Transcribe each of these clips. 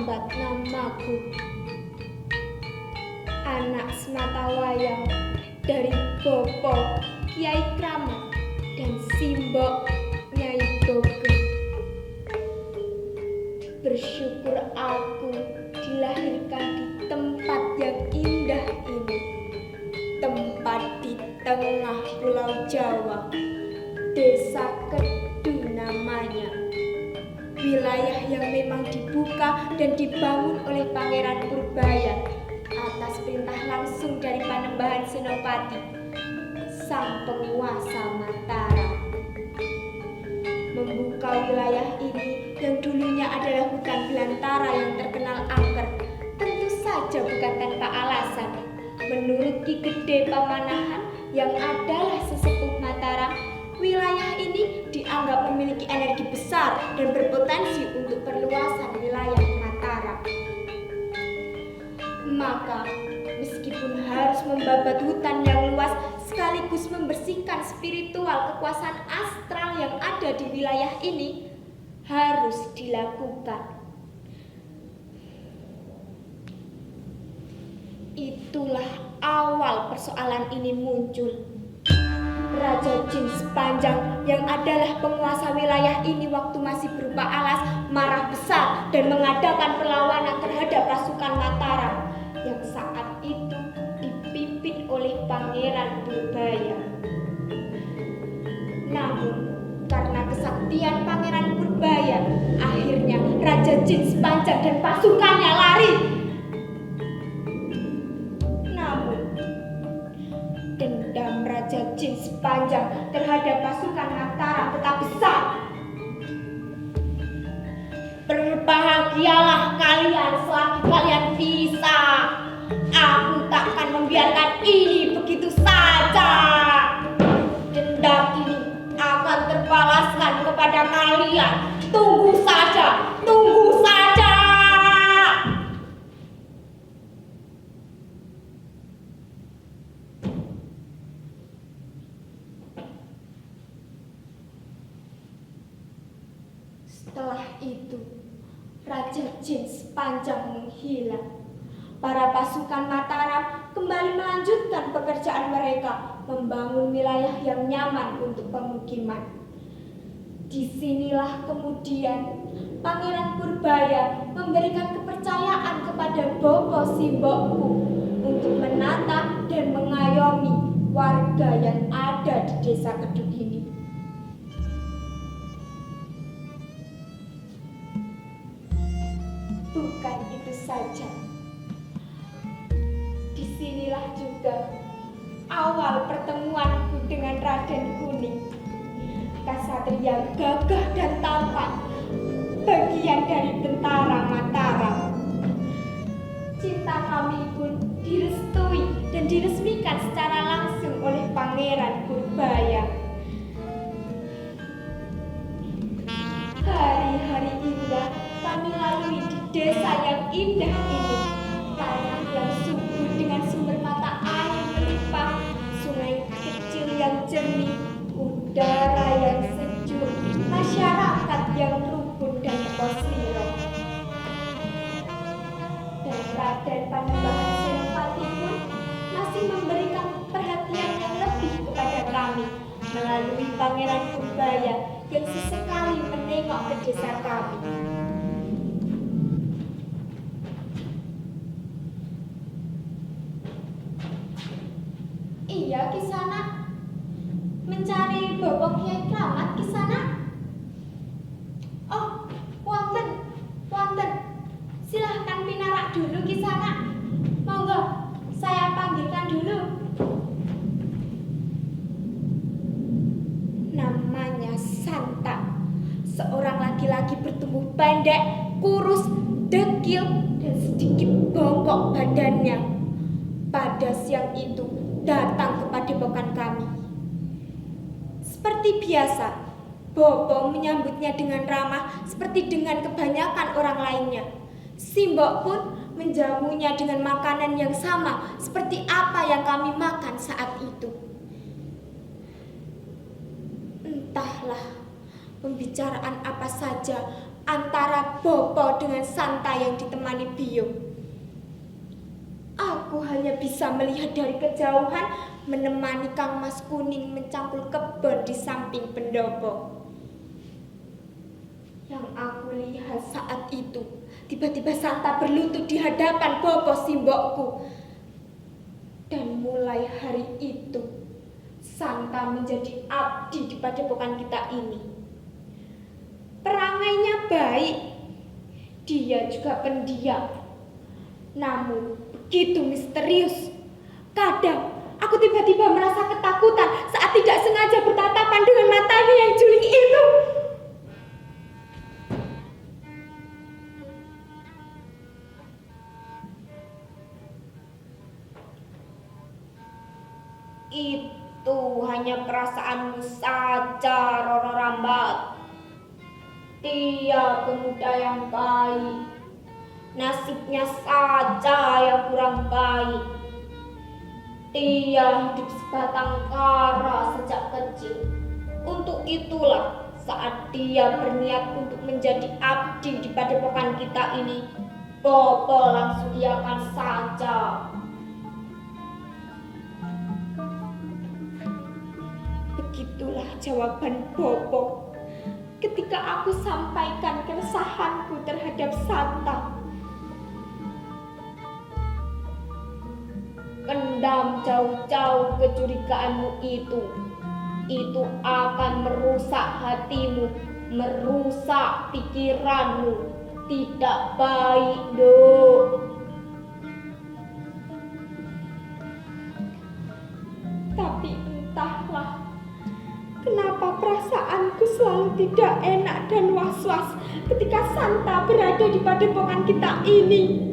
sambat namaku. Anak sematawayang dari Bopo Kiai Kramat dan Simbok Nyai Gogo. Bersyukur aku dilahirkan di tempat yang indah ini, tempat di tengah Pulau Jawa, Desa Kedu namanya. Wilayah yang memang dibuka dan dibangun oleh Pangeran Purbaya atas perintah langsung dari Panembahan Senopati, sang penguasa Mataram. Membuka wilayah ini yang dulunya adalah hutan belantara yang terkenal angker tentu saja bukan tanpa alasan. Menurut Ki Gede Pamanahan yang adalah sesepuh Mataram, wilayah ini dianggap memiliki energi besar dan berpotensi untuk perluasan wilayah Mataram. Maka, meskipun harus membabat hutan yang luas sekaligus membersihkan spiritual kekuasaan astral yang ada di wilayah ini, harus dilakukan. Itulah awal persoalan ini muncul. Raja Jin Sepanjang yang adalah penguasa wilayah ini waktu masih berupa alas marah besar dan mengadakan perlawanan terhadap pasukan Mataram yang saat itu dipimpin oleh Pangeran Purbaya. Namun, karena kesaktian Pangeran Purbaya, akhirnya Raja Jin Sepanjang dan pasukannya lari. Namun, dendam Raja Jin Sepanjang terhadap pasukan Mataram tetap besar. Berbahagialah kalian selagi kalian bisa. Aku takkan membiarkan ini begitu saja. Dendam ini akan terbalaskan kepada kalian. Tunggu saja, tunggu saja. Setelah itu, Raja Jin Sepanjang menghilang. Para pasukan Mataram kembali melanjutkan pekerjaan mereka, membangun wilayah yang nyaman untuk pemukiman. Disinilah kemudian Pangeran Purbaya memberikan kepercayaan kepada Bopo Simbokku untuk menata dan mengayomi warga yang ada di Desa Kedu ini. Bukan itu saja. Disinilah juga awal pertemuanku dengan Raden Kuning, ksatria gagah dan tampan, bagian dari tentara Mataram. Cinta kami pun direstui dan diresmikan secara langsung oleh Pangeran Purbaya. Hari-hari indah kami lalui di desa yang indah ini. Tanah yang subur dengan sumber mata air melimpah, sungai kecil yang jernih, udara yang sejuk, masyarakat yang rukun dan kosiro. Dan Raden Panembahan Senopati pun masih memberikan perhatian yang lebih kepada kami melalui Pangeran Purbaya yang sesekali menengok ke desa kami. Iya, Kisana. Mencari Bopo Kiai Kramat, Kisana. Oh, wonten. Silahkan pinarak dulu, Kisana. Monggo, saya panggilkan dulu. Namanya Santa. Seorang laki-laki bertubuh pendek, kurus, dekil, dan sedikit bongkok badannya. Pada siang itu datang ke padepokan kami. Seperti biasa, Bopo menyambutnya dengan ramah seperti dengan kebanyakan orang lainnya. Simbok pun menjamunya dengan makanan yang sama seperti apa yang kami makan saat itu. Entahlah pembicaraan apa saja antara Bopo dengan Santa yang ditemani Bio. Aku hanya bisa melihat dari kejauhan menemani Kang Mas Kuning mencangkul kebon di samping pendopo. Yang aku lihat saat itu, tiba-tiba Santa berlutut di hadapan Bopo simbokku. Dan mulai hari itu, Santa menjadi abdi di padepokan kita ini. Perangainya baik, dia juga pendiam. Namun begitu misterius. Kadang aku tiba-tiba merasa ketakutan saat tidak sengaja bertatapan dengan matanya yang juling itu. Itu hanya perasaanmu saja, Roro Rambat. Dia pemuda yang baik. Nasibnya saja yang kurang baik. Dia hidup sebatang kara sejak kecil. Untuk itulah saat dia berniat untuk menjadi abdi di padepokan kita ini, Bopo langsung iakan saja. Begitulah jawaban Bopo ketika aku sampaikan keresahanku terhadap Santa. Pendam jauh-jauh kecurigaanmu itu akan merusak hatimu, merusak pikiranmu. Tidak baik, Dok. Tapi entahlah kenapa perasaanku selalu tidak enak dan was-was ketika Santa berada di padepokan kita ini.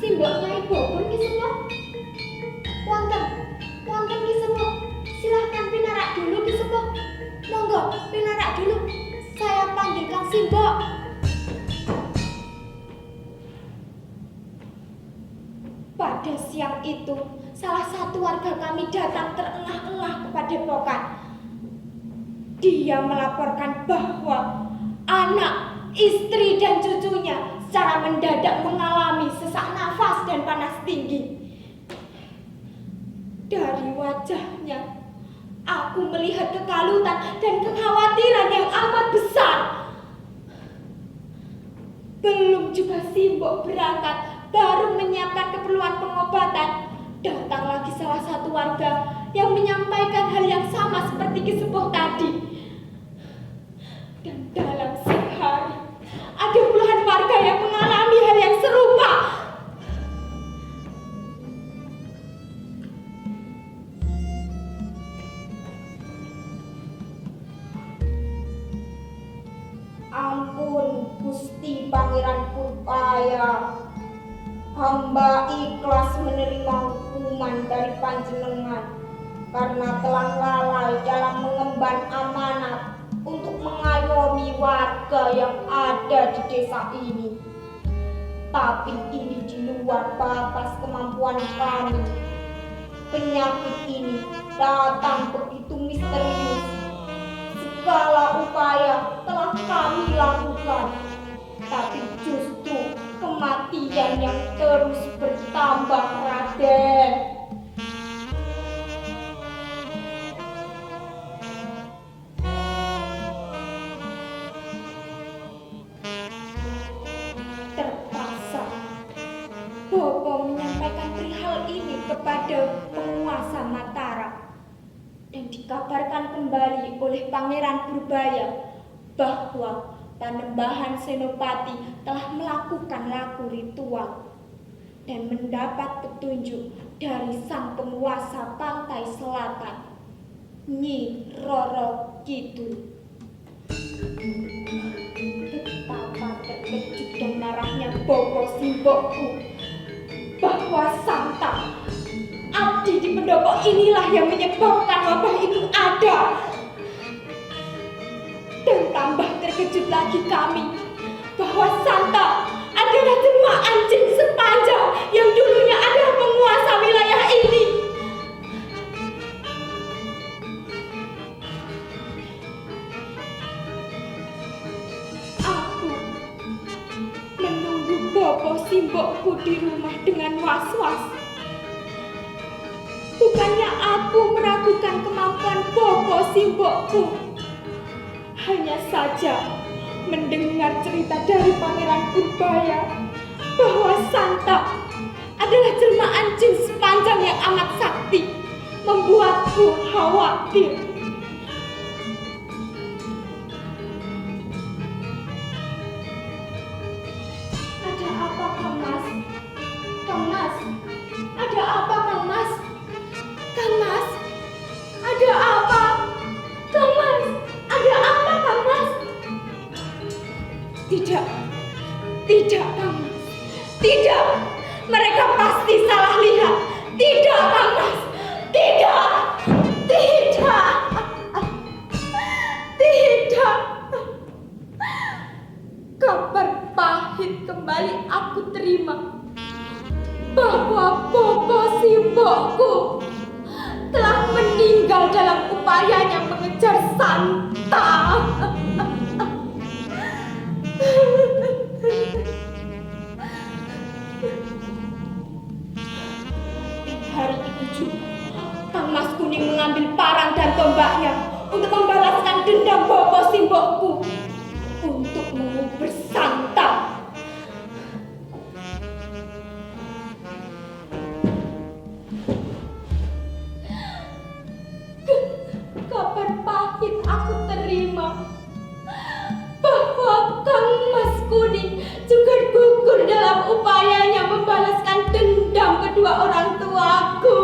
Simboknya Ibu pun Ki Sepuh. Wonten Ki Sepuh. Silahkan pinarak dulu Ki Sepuh. Monggo pinarak dulu. Saya panggilkan Simbok. Pada siang itu, salah satu warga kami datang terengah-engah ke padepokan. Dia melaporkan bahwa anak, istri dan cucunya secara mendadak mengalami sesak nafas dan panas tinggi. Dari wajahnya, aku melihat kekalutan dan kekhawatiran yang amat besar. Belum juga Simbok berangkat, baru menyiapkan keperluan pengobatan, datang lagi salah satu warga yang menyampaikan hal yang sama seperti Ki Sepuh tadi. Dan dalam sehari, ada puluhan warga yang mengalami hal yang serupa. Ampun Gusti Pangeran Purbaya, hamba ikhlas menerima hukuman dari panjenengan karena telah lalai dalam mengemban amanat untuk mengayomi warga yang ada di desa ini. Tapi ini di luar batas kemampuan kami. Penyakit ini datang begitu misterius. Segala upaya telah kami lakukan, tapi justru kematian yang terus bertambah, Raden. Bopo menyampaikan perihal ini kepada penguasa Mataram dan dikabarkan kembali oleh Pangeran Purbaya bahwa Panembahan Senopati telah melakukan laku ritual dan mendapat petunjuk dari sang penguasa pantai selatan, Nyi Roro Kidul. Betapa terkejut dan marahnya Bopo simbokku bahwa Santa, abdi di pendopo inilah yang menyebabkan wabah itu ada. Dan tambah terkejut lagi kami bahwa Santa adalah jelma anjing sepanjang yang bobo simbokku di rumah dengan was-was. Bukannya aku meragukan kemampuan bobo simbokku. Hanya saja mendengar cerita dari Pangeran Purbaya bahwa Santa adalah jelmaan jin sepanjang yang amat sakti, membuatku khawatir. Ada apa, Kang Mas? Kang Mas, ada apa, Kang Mas? Kang Mas, ada apa? Kang Mas, ada apa, Kang Mas? Tidak, Kang Mas. Tidak, mereka pasti salah lihat. Tidak, Kang Mas. Tidak. Kabar pahit kembali aku terima bahwa bobo simbokku telah meninggal dalam upayanya mengejar Santa. Hari itu juga Kang Mas Kuning mengambil parang dan tombaknya untuk membalaskan dendam bobo simbokku, untuk mengubur Santa. Kabar pahit aku terima bahwa Kang Mas Kuning juga gugur dalam upayanya membalaskan dendam kedua orang tuaku.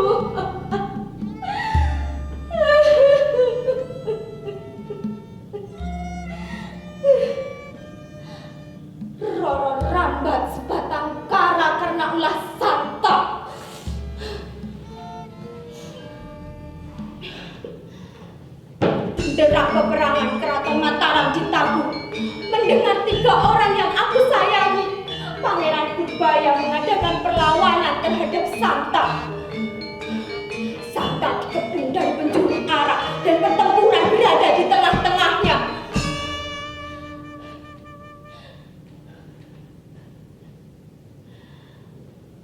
Roro rambat sebatang kara karena ulah Santa. Derap peperangan keraton Mataram ditabuh. Mendengar 3 orang yang aku sayangi, Pangeran Purbaya mengadakan perlawanan terhadap Santa. Santa dikepung dari penjuru arah dan pertempuran berada di tengah-tengahnya.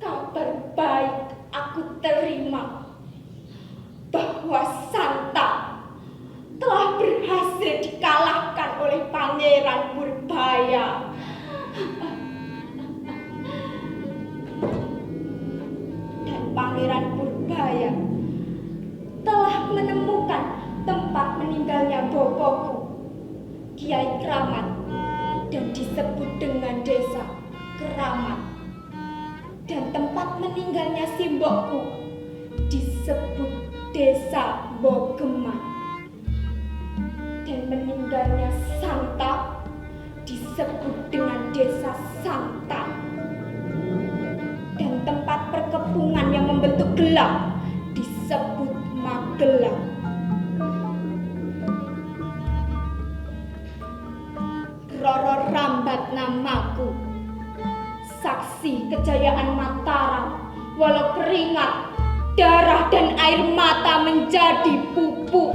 Kabar baik aku terima bahwa Santa telah berhasil dikalahkan oleh Pangeran Purbaya. Dan Pangeran Purbaya telah menemukan tempat meninggalnya boboku, Kiai Kramat, dan disebut dengan Desa Keramat. Dan tempat meninggalnya simbokku disebut Desa Bogeman. Dan meninggalnya Santa disebut dengan Desa Santa. Dan tempat perkepungan yang membentuk gelang disebut Magelang. Roro rambat namaku, saksi kejayaan Mataram, walau keringat, darah dan air mata menjadi pupuk.